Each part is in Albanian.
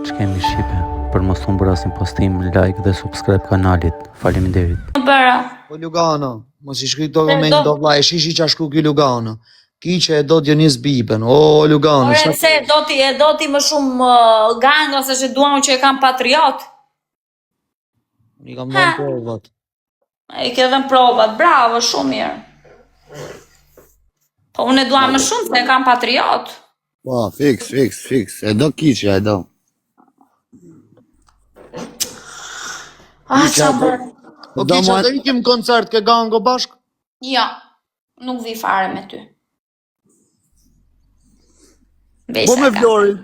që kemi Shqipe, për mos të bërë asin postim, like dhe subscribe kanalit. Faleminderit. Bëra. Po Lugano, mos I shkri këto komente do vllai, shishi që shkru ky Lugano. Ki që e do Dionis Biben. O Lugano. Ore, se e do ti më shumë gang ose që duam që e kam patriot. I kam dhënë provat. I ke dhënë provat, bravo, shumë mirë. Po unë e dua më shumë se e kam patriot. Po, fix. E do kiqja, e do. Qa bërë? Po kiqja të ikim koncert ke gango bashk? Jo, nuk vi fare me ty. Po me Florin.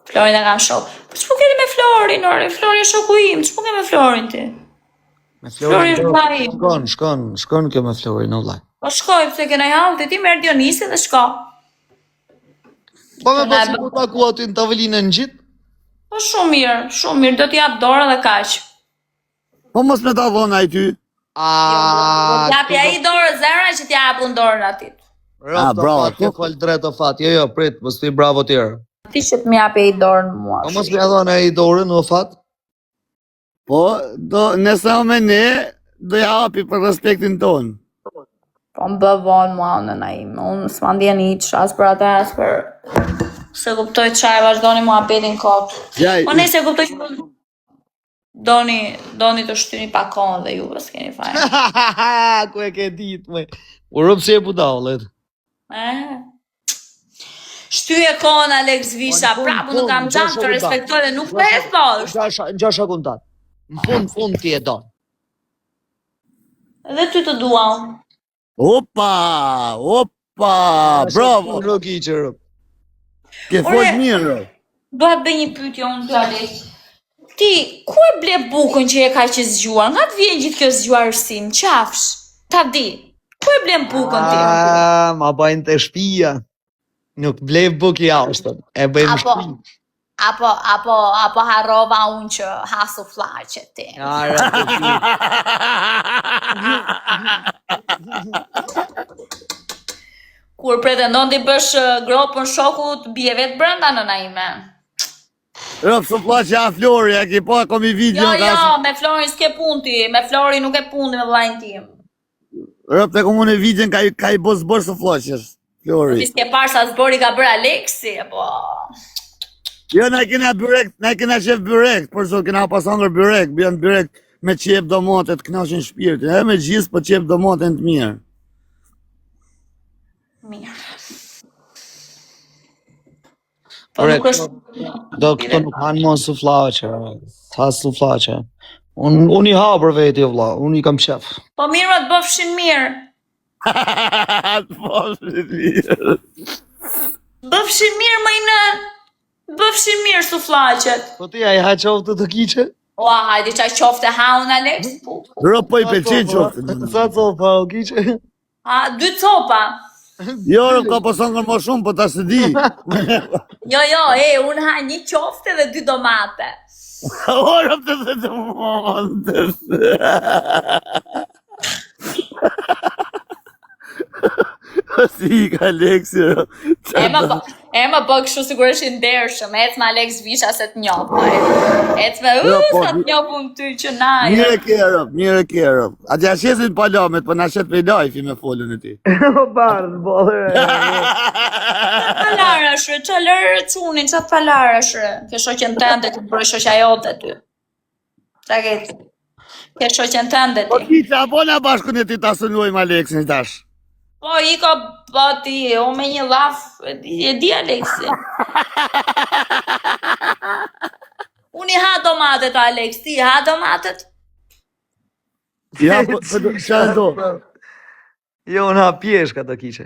Florin e kam shok. Po që po keni me Florin, ore? Florin e shoku im, që po keni me Florin ti? Me Florin është vllai im. Shkon kjo me Florin, o vllai. Po shkoj, pëse kena javë, ti merr Dionisi dhe shko. Po me pasi ku taku aty në tavolinë në gjithë? Po shumë mirë, do t'i jap dorë dhe kaq. Po mos me ta dhona i ty. Do t'japi ai dorë zera që t'ja japun dorën atit. Bravo, ke fal drejt o fat. Jo, prit, mos ti bravo tjerë. Ti që t'mi japi ai dorën mua. Po mos më dhona ai dorën o fat. Po, nëse o me ne, do japi për respektin ton. Po më bëvon mua në naim. Unë s'ma ndjen hiç as për atë as për... Se kuptoj çaj vazhdoni mua betin kot. Po ne se kuptoj që doni të shtyni pa kohë dhe juve s'keni fajin. Ku e ke ditë, me? U rëpë se e budallet. Shtyje kohën Alex Visha, prapu nuk kam gjatë të respektoj dhe nuk me e thosh. Në gjasha kuntat. Në fund ti e do. Edhe ty të duam. Opa, bravo. Roki që rëpë. Ke folë mirë. Doa të bëj një pyetje unë të Alex. Ti, ku e ble bukën që e ka që zgjuar? Nga të vjen gjithë kjo zgjuarësim, qafsh? Ta di, ku e ble bukën ti? Ma bajnë të shpia. Nuk ble bukë jashtën, e bëjmë shpi. Apo harrova unë që hasu flaqet ti. Kur pretendon t'i bësh gropën shokut, bie vetë brenda në naime. Rëpë së plaqe a Flori, a ki po, kom I video Jo, me Florin s'ke pun ti, me Florin nuk e pun me vllajin tim. Rëpë të kom unë e videon ka I bos bërë së plaqesh, Flori. Ti s'ke parë sa zbori ka bërë Alexi, po... Jo, na kena qef byrek, por sot kena pasangër byrek, bjën byrek me qep do motet, knashin shpirtin, edhe me gjithë po qep do motet të mirë. Mirë. Do këto nuk hanë mon suflaqe, ha suflaqe. Unë I ha për veti o vla, unë I kam qef. Po mirë ma të bëfshin mirë. Bëfshin mirë më I nën. Bëfshin mirë suflaqet. Po ti a I ha qoftë të kiqe? O, hajdi qa qofte haun, Alex? Rëpë po I pëlqen qoftë. Sa copa o kiqe? 2 copa. Jo, ka pasangër më shumë, po ta se di. Jo, unë ha 1 qofte dhe 2 domate. O, rëpë të domate. Si ka Alexi, E më bë kështu sigurisht I ndershëm, ec me Alex Visha se të njoh. Ec me sa të njoh unë ty që na. Mirë e kjerë. A të jashesin palamet, po na shet për lajfi me folën e ti. O bardë, bodhe. Palarashre, që lërë cunin, që palarashre. Ke shoqen tënde të bërë shoqja jote ty. Qa ketë? Ke shoqen tënde ti. Po kiqa, po na bashkën e ti ta sënuojmë Alexin tash. Po I ka bati, o me një laf, e di Alexi. Unë I ha domatet, Alex, ti ha domatet? Ja, që do? Jo, unë ha pjeshka të kiqe.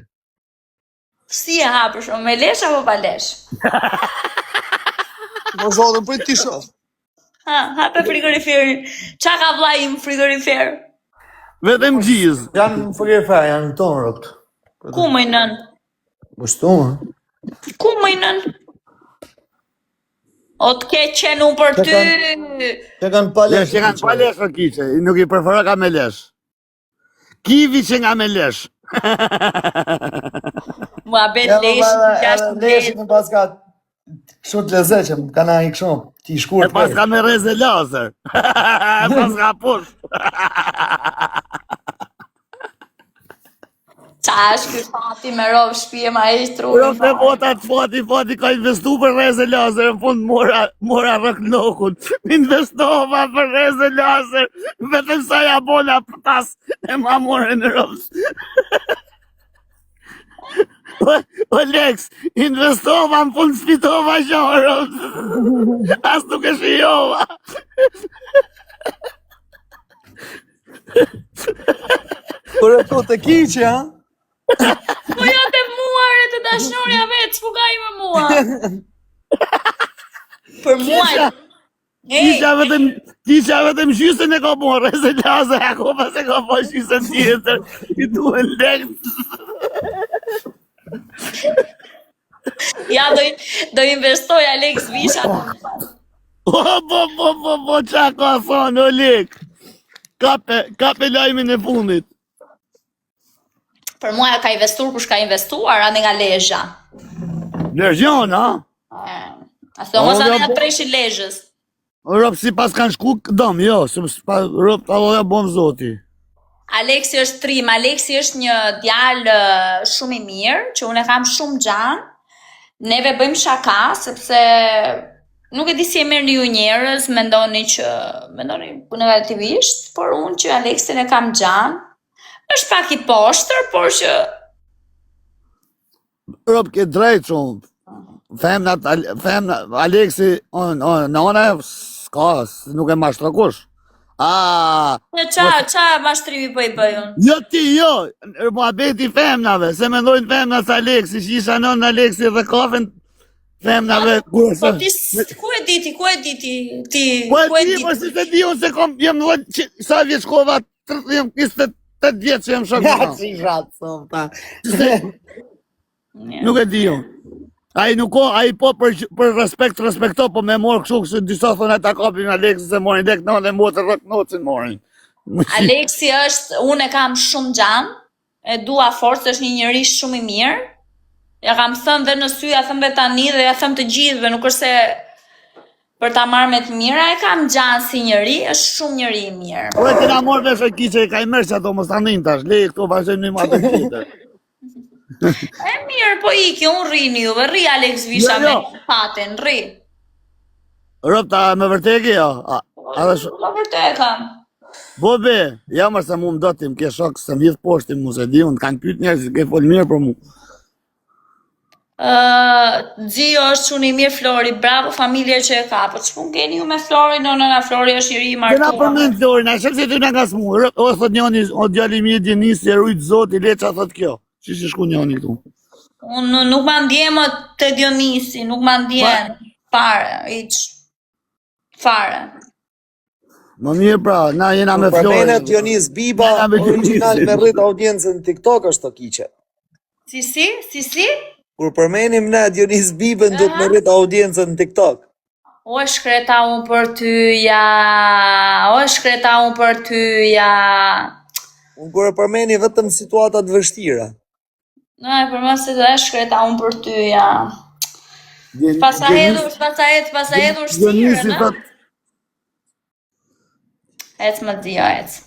Si e ha për shumë, me lesh apo pa lesh? Më zotën, për ti shof. Ha për frigoriferin. Qa ka vllai im frigorifer? Vetëm gjizë. Janë në frigorifer, janë në tonë rëpt. Ku më I nën? Bushtumë. Ku më I nën? O të ke qenu për ty. Që kanë palesh. Që kanë palesh o kiqe, nuk I preferoj ka me lesh. Kivi që nga me lesh. Mua bet lesh, Leshin në paskat Kështu të lezeqem, kana i kështu, ti E shkurt. pas ka me reze lazer. E pas ka push. Qa është ky fati me rovë shpije ma e Ro trurin. të bota të fati ka investu për reze lazer, në fund mora rëknokun. Investova për reze lazer, vetëm sa ja bona pëtas e ma more në rovës. O Lex, investova në fund spitova qarë, as nuk e shijova. Por e to të kiqe, ha? Po jo të muare të dashnurja vetë, s'pu ka i me mua. Për mua. Kisha vetëm gjysën e ka morë, se lazer akoma se ka po gjysën tjetër, i duhen Lex. Ja, do investoj Alex Visha. Po, qa ka thonë, o Lek? Kape lajmin e fundit. Për mua ka investuar kush ka investuar, anë nga Lezhja. Lezhjon, ha? Aso mos anë nga treshi Lezhës. Rop si pas kanë shku këdëm, jo, rop të alloja bom zoti. Aleksi është trim, Aleksi është një djalë shumë i mirë, që unë e kam shumë gjanë. Neve bëjmë shaka, sepse nuk e di si e mirë një ju njerëz, mendoni negativisht, por unë që Aleksin e kam gjanë, është pak i poshtër, por që... Rop ke drejtë shumë. Femna, Aleksi, në ona s'ka, nuk e mashtra kush. Qa mashtrimi po i bëjun? Jo ti, jo, muhabeti femnave, se mendojnë femna sa Aleksi, që isha në Aleksi dhe kafen femnave. Po ti, ku e diti? Po e di, po si të di unë se jem në sa vjeç kova, jem 28 vjeç që jem shokë. Ja, që i shatë, sëmë ta. Nuk e di unë. Ai po për respekto, po me morë kështu disa thonë ata kapin Aleksi se morin dek në dhe motë rëknocin morin. Aleksi është, unë e kam shumë gjanë, e dua forcë, është një njeri shumë i mirë. Ja kam thënë dhe në sy, ja thëmë dhe tani dhe ja thëmë të gjithëve, nuk është se për ta marrë me të mira, e kam gjanë si njeri, është shumë njeri i mirë. Po e kena morë dhe shë e ka i mërë që ato më stanin tash, le këto vazhëm një matë të tjetër. E mirë, po iki, unë rrini juve, rri Alex Visha me fatin, rri. Rëpta, me vërteki, jo? Me vërtekam. Bobe, ja mërë se mu më dotim, ke shokë se më gjithë poshtim mu se di, unë kanë pyt njerë që ke folë mirë për mu. Gjio është që unë i mirë Flori, bravo familje që e ka, po që pun keni ju me Flori, nëna Flori është i ri martua. Këna përmend Florin, a shem se ty nga ka smu, o thot njoni, o djali mi e djenisi, e rujtë zoti, le qa thot kjo. Që si shku njoni këtu? Unë nuk ma ndjemë të Dionisi, nuk ma ndjemë, fare, fare. Më mirë pra, na jena me Florin. Përmenet Dionis Biba, original me rrit audiencën në TikTok është të kiqe. Si? Kur përmenim ne Dionis Bibën, do të me rrit audiencën në TikTok. O shkreta unë për tyja. Unë kur e përmeni vetëm situatat vështira. Në, për më se të shkreta unë për tyja. Pasa hedhur shtirë, në? Ecë më dhjo, ecë.